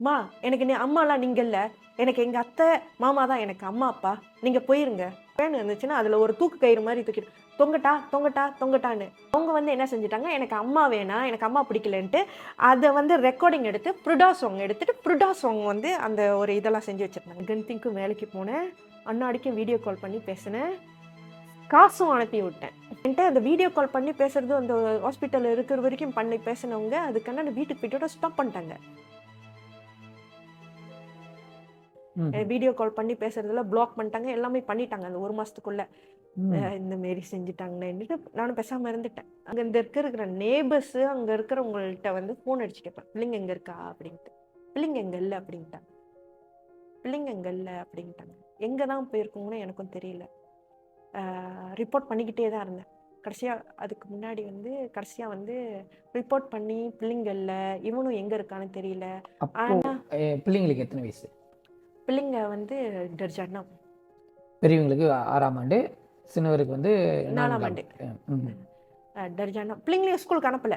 மா எனக்கு நீ அம்மாலாம் நீங்க இல்ல. எனக்கு எங்க அத்தை, மாமா தான் எனக்கு அம்மா, அப்பா. நீங்க போயிருங்க. ஃபேன் இருந்துச்சுன்னா, அதுல ஒரு தூக்கு கயிறு மாரி தூக்கிட்டு தொங்கட்டா, தொங்கட்டா, தொங்கட்டான்னு. அவங்க வந்து என்ன செஞ்சுட்டாங்க, எனக்கு அம்மா வேணாம், எனக்கு அம்மா பிடிக்கலன்ட்டு, அத வந்து ரெக்கார்டிங் எடுத்து, ப்ருடா சாங் எடுத்துட்டு, ப்ருடா சாங் வந்து அந்த ஒரு இதெல்லாம் செஞ்சு வச்சிருந்தாங்க. கன்திங்க்கும் வேலைக்கு போனேன். அண்ணாடிக்கும் வீடியோ கால் பண்ணி பேசினேன். காசும் அனுப்பி விட்டேன். என்ட்ட அந்த வீடியோ கால் பண்ணி பேசுறது, அந்த ஹாஸ்பிட்டல்ல இருக்கிற வரைக்கும் பண்ணி பேசினவங்க, அதுக்கான வீட்டுக்கு போயிட்டோட ஸ்டாப் பண்ணிட்டாங்க. ம்ஹ்ம். வீடியோ கால் பண்ணி பேசுறதெல்லாம் பிளாக் பண்ணிட்டாங்க. எல்லாமே பண்ணிட்டாங்க அந்த 1 மாசத்துக்குள்ள. ம். இந்த மாரி செஞ்சுட்டாங்களேன்னுட்டு நானும் பேசாம இருந்துட்டேன். அங்க இந்த இருக்கிற நேபர்ஸ் அங்க இருக்கிறவங்கள்ட்ட வந்து ஃபோன் அடிச்சு கேட்பேன். "பிள்ளைங்க எங்க இருக்கா?" அப்படின்ட்டு. "பிள்ளைங்க எங்க இல்ல" அப்படின்ட்டாங்க. "பிள்ளைங்க எங்க இல்ல" அப்படின்ட்டாங்க. எங்க தான் போயிருக்குங்கன்னு எனக்கும் தெரியல. ரிப்போர்ட் பண்ணிக்கிட்டே தான் இருந்தேன். கடைசியா அதுக்கு முன்னாடி வந்து கடைசியா வந்து ரிப்போர்ட் பண்ணி பிள்ளைங்க இல்ல, இவனும் எங்க இருக்கான்னு தெரியல. அப்போ ஆனா பிள்ளைங்களுக்கு எத்தன வயசு? பிள்ளைங்க வந்து டர்ஜனா பெரியவங்களுக்கு 6ஆம் ஆண்டு, சின்னவருக்கு வந்து 4ஆம் 4ஆம் ஆண்டு. ஆண்டு. ம். டர்ஜனா பிள்ளைங்களையும் ஸ்கூலுக்கு அனுப்பல.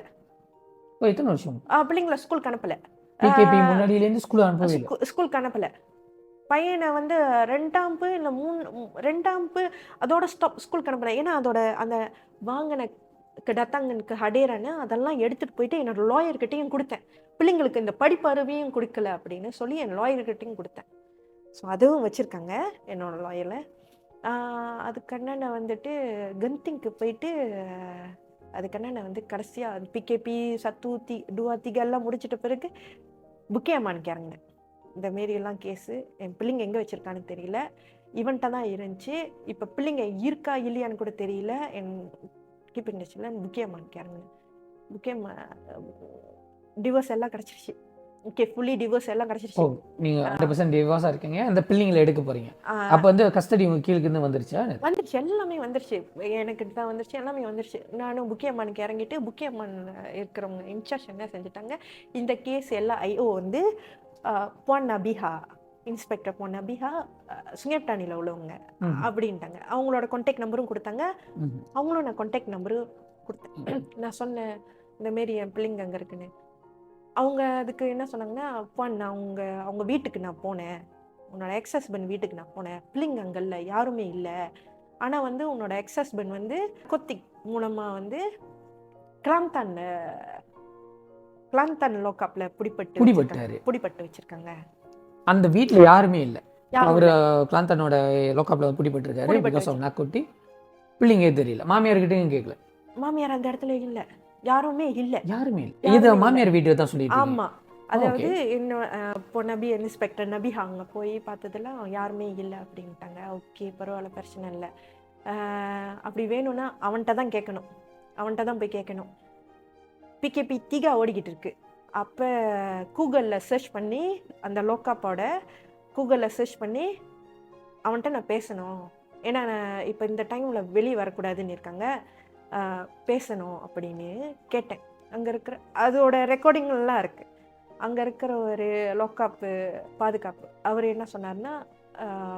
ஓ! எத்தன வருஷம்? பிள்ளைங்கள ஸ்கூலுக்கு அனுப்பல. ஆ பிகேபி முன்னாடியிலேருந்து ஸ்கூல் அனுப்பவே இல்ல. ஸ்கூலுக்கு அனுப்பல. பையன வந்து 2ஆம்பு இல்ல 2ஆம்பு அதோட ஸ்டாப் ஸ்கூலுக்கு அனுப்பல. ஏன்னா, அதோட அந்த வாங்குன டத்தாங்கனுக்கு ஹடேரான்னு அதெல்லாம் எடுத்துட்டு போயிட்டு என்னோட லாயர் கிட்டயும் குடுத்தேன். பிள்ளைங்களுக்கு இந்த படிப்பு அறிவையும் குடுக்கல அப்படின்னு சொல்லி என் லாயர் கிட்டயும் குடுத்தேன். ஸோ அதுவும் வச்சிருக்காங்க என்னோட லாயர்ல. ஆ அதுக்கண்ணன வந்துட்டு கன்திங்க்கு போயிட்டு அதுக்கண்ணன வந்து கடைசியா பிகேபி, சத்து, டுவா, திகா எல்லாம் முடிச்சிட்ட பிறகு புக்கே அம்மானுக்கு இறங்குனேன். இந்த மாரியெல்லாம் கேஸு. என் பிள்ளைங்க எங்க வச்சிருக்கான்னு தெரியல. இவன்ட்ட தான் இருந்துச்சு. இப்ப பிள்ளைங்க இருக்கா இல்லையான்னு கூட தெரியல. கீப் இன் டச்ல புக்கே அம்மானுக்கு இறங்குனேன். புக்கே அம்மா டிவோர்ஸ் எல்லாம் கிடைச்சிருச்சு. ஓகே ஃபுல்லி டிவோர்ஸ் எல்லாம் ஓ! கிடைச்சிருச்சு. நீங்க ஆ 100% டிவோர்ஸா இருக்கீங்க. அந்த பிள்ளைங்கள எடுக்க போறீங்க. ஆ அப்ப வந்து கஸ்டடி உங்க கீழுக்கு இருந்து வந்துருச்சா? வந்துருச்சு. எல்லாமே வந்துருச்சு. எனக்கு தான் வந்துருச்சு. எல்லாமே வந்துருச்சு. நானும் புக்கே அம்மானுக்கு இறங்கிட்டு, புக்கே அம்மான் இருக்கிறவங்க இன்சார்ஜ் என்ன செஞ்சுட்டாங்க, இந்த கேஸ் எல்லாம் ஐஓ வந்து புவான் நபிஹா, இன்ஸ்பெக்டர் புவான் நபிஹா, சுங்கப்டானில உள்ளவங்க ம்ஹ்ம். அப்படின்ட்டாங்க. அவங்களோட கான்டாக்ட் நம்பரும் குடுத்தாங்க. ம்ஹ்ம். அவங்களும் நான் கான்டாக்ட் நம்பரும் குடுத்தேன். நான் சொன்னேன், இந்த மாரி என் பிள்ளைங்க அங்க இருக்குன்னு. அவங்க அதுக்கு என்ன சொன்னாங்கன்னா, "புவான் நான் அவங்க வீட்டுக்கு நான் போனேன். உன்னோட எக்ஸ் ஹஸ்பண்ட் வீட்டுக்கு நான் போனேன். பிள்ளைங்க அங்க இல்ல. யாருமே இல்ல. ஆனா வந்து உன்னோட எக்ஸ் ஹஸ்பண்ட் வந்து கொத்திக் மூலமா வந்து கிளாந்தான் கிளாந்தான் லோக்காப்ல புடிபட்டாரு. புடிபட்டு வச்சிருக்காங்க. அந்த வீட்ல யாருமே இல்ல. யாரும் அவரு இல்ல. கிளாந்தனோட லோக்கப்ல புடிபட்டிருக்காரு. புடிபட்டு பிகாஸ் ஆஃப் வச்சிருக்காங்க. நார்கோட்டி. பிள்ளைங்க தெரியல. மாமியார் கிட்டயும் கேட்கல. மாமியார் அந்த இடத்துல இல்ல. யாருமே இல்ல. யாருமே இல்ல. இது யாருமே இல்ல. மாமியார் வீட்ட தான் சொல்லிட்டு இருக்கீங்க. ஆமா. ஓகே. அதாவது இப்போ இன்ஸ்பெக்டர் நபிஹா அங்க போய் பார்த்ததெல்லாம் யாருமே இல்ல அப்படின்ட்டாங்க. ஓகே பரவால்ல பிரச்சனை இல்ல. அ அப்படி வேணும்னா அவன்ட்ட தான் கேட்கணும். அவன்ட்ட தான் போய் கேட்கணும். பிகேபி திகா ஓடிக்கிட்டு இருக்கு. அப்ப கூகுள்ல சர்ச் பண்ணி அந்த லோக்காப்போட கூகுள்ல சர்ச் பண்ணி அவன்ட்ட நான் பேசணும். ஏன்னா நான் இப்ப இந்த டைம்ல வெளிய வரக்கூடாதுன்னு இருக்காங்க. அ பேசணும் அப்படின்னு கேட்டேன். அங்க இருக்கிற அதோட ரெக்கார்டிங்லாம் இருக்கு. அங்க இருக்கிற ஒரு லோக்காப்பு பாதுகாப்பு. அவரு என்ன சொன்னாருன்னா,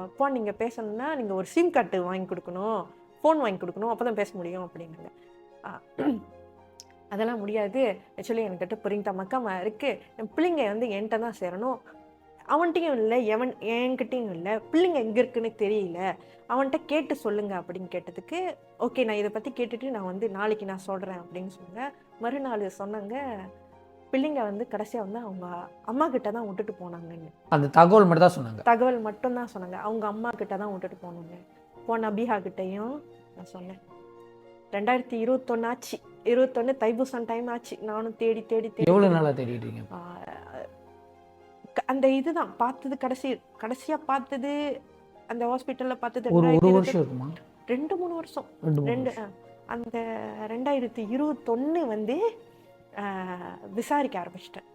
"அப்பா நீங்க பேசணும்னா, நீங்க ஒரு சிம் கார்டு வாங்கி குடுக்கணும். ஃபோன் வாங்கி குடுக்கணும். அப்பதான் பேச முடியும்" அப்படின்னாங்க. அ அதெல்லாம் முடியாது. ஆக்சுவலி என்கிட்ட புரிந்த மக்கமா இருக்கு. என் பிள்ளைங்க வந்து என்ட்ட தான் சேரணும். அவன்ட்டயும் இல்ல, என்கிட்டயும் இல்ல. பிள்ளைங்க எங்க இருக்குன்னு தெரியல. அவன்ட்ட கேட்டு சொல்லுங்க அப்படின்னு கேட்டதுக்கு, ஓகே நான் இத பத்தி கேட்டுட்டு நான் வந்து நாளைக்கு நான் சொல்றேன் அப்படின்னு சொன்னேன். மறுநாள் சொன்னாங்க, பிள்ளைங்க வந்து கடைசியா வந்து அவங்க அம்மா கிட்ட தான் விட்டுட்டு போனாங்கன்னு. அந்த தகவல் மட்டும் தான் சொன்னாங்க. தகவல் மட்டும் தான் சொன்னாங்க. அவங்க அம்மா கிட்ட தான் விட்டுட்டு போனாங்க. போன அபிஹா கிட்டயும் நான் சொன்னேன். 2021 ஆச்சு. 21 தைப்பூசம் டைம் ஆச்சு. நானும் தேடி தேடி தேடி எவ்வளவு தேடி நாளா தேடிட்டு இருக்கீங்க? ஆ அந்த இதுதான் பார்த்தது கடைசியா பார்த்தது அந்த ஹாஸ்பிட்டல்ல பார்த்தது ஒரு 1 2020 வருஷம் இருக்குமா? 2, 3 வருஷம். 2, 3 2 வருஷம். அந்த 2021 வந்து அ விசாரிக்க ஆரம்பிச்சுட்டேன்.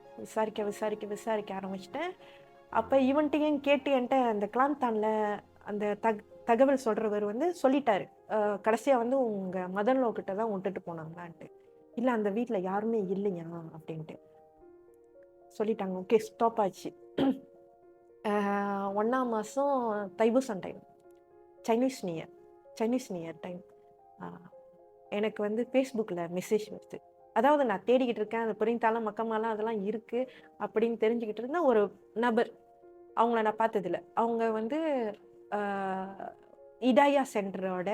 விசாரிக்க ஆரம்பிச்சுட்டேன். அப்ப இவன்ட்டயும் கேட்டு என்ட்ட அந்த கிளாந்தான்ல அந்த தகவல் சொல்றவர் வந்து சொல்லிட்டாரு. கடைசியா வந்து உங்க மதன் லோ கிட்ட தான் விட்டுட்டு போனாங்களான்ட்டு. இல்ல அந்த வீட்ல யாருமே இல்லையா அப்படின்ட்டு. சொல்லிட்டாங்க. ஓகே ஸ்டாப் ஆச்சு. 1ஆம் மாசம் Thaipusam time. Chinese new year time. அ எனக்கு வந்து Facebookல மெசேஜ் வருது. அதாவது நான் தேடிக்கிட்டு இருக்கேன். அது புரிந்தாலும் மக்கமாலாம் அதெல்லாம் இருக்கு அப்படின்னு தெரிஞ்சுக்கிட்டு இருந்த ஒரு நபர். அவங்கள நான் பார்த்ததில்ல. அவங்க வந்து அ இடாயா சென்டரோட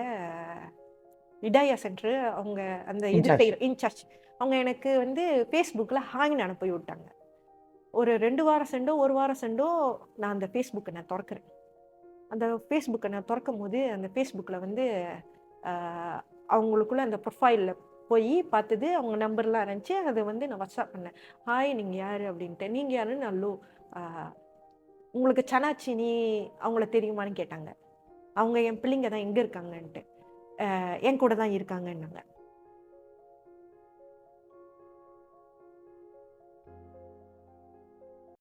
இடாயா சென்டர் அவங்க அந்த இது இன்சார்ஜ். செய்ற இன்சார்ஜ். அவங்க எனக்கு வந்து Facebookல ஹாய்ன்னு அனுப்பி விட்டாங்க. ஒரு 2 வாரம் சென்றோ, 1 வாரம் சென்றோ நான் அந்த Facebooக்க நான் தொறக்கிறேன். அந்த Facebooக்க நான் தொறக்கும்போது, அந்த Facebookல வந்து அ அவங்களுக்குள்ள அந்த ப்ரொஃபைல்ல போயி பார்த்தது, அவங்க நம்பர்லாம் இருந்துச்சு. அத வந்து நான் WhatsApp பண்ணேன். "ஹாய் நீங்க யாரு?" அப்படின்ட்டு. "நீங்க யாருன்னு?" நான் லோ அ "உங்களுக்கு சனாச்சினி அவங்கள தெரியுமான்னு?" கேட்டாங்க. அவங்க என் பிள்ளைங்க தான் எங்க இருக்காங்கன்ட்டு. என் கூட தான் இருக்காங்கன்னாங்க.